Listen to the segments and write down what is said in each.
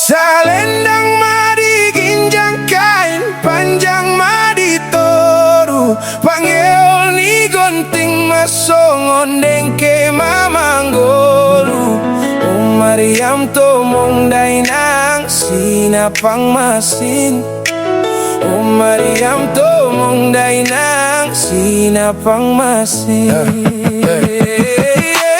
Sa lendang madiginjang kain panjang maditoru, pangeol ni gonting masongon dengke mamanggolu. Mariam tomong dainang sinapang masin. Mariam tomong dainang sinapang masin.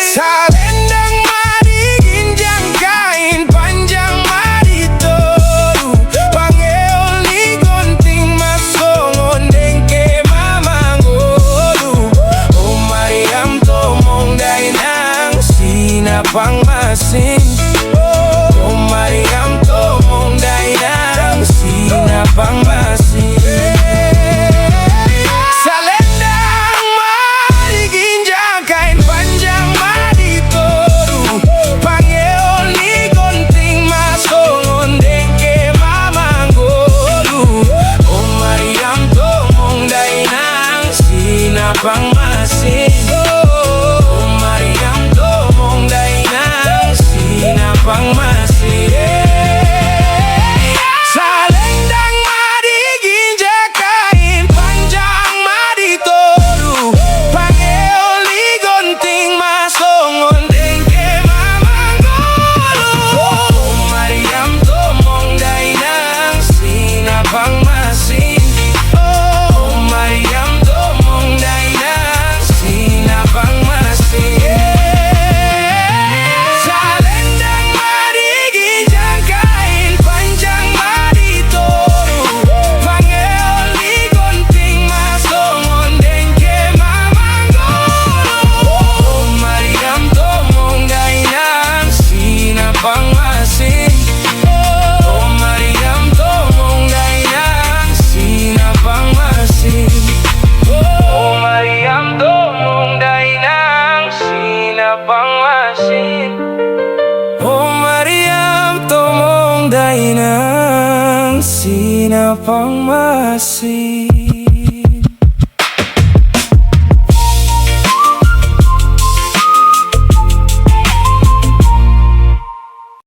Sa lendang madiginjang kain panjang maditoru, pangeol ni gonting masongon dengke mamanggolu. Mariam tomong dainang sinapang masin. Mariam tomong dainang sinapang masin. Sa lendang madiginjang kain panjang maditoru, pangeol ni gonting masongon dengke mamanggolu. Mariam tomong dainang sinapang masin. Mariam tomong dainang sinapang masin. Sa lendang madiginjang kain panjang maditoru, pangeol ni gonting masongon dengke mamanggolu. Mariam tomong dainang sinapang masin. Mariam tomong dainang sinapang masin. Sa lendang madiginjang kain panjang maditoru, pangeol ni gonting masongon dengke mamanggolu. Mariam tomong dainang sinapang masin. Mariam tomong dainang sinapang masin. Mariam tomong dainang sinapang masin. Mariam tomong dainang sinapang masin.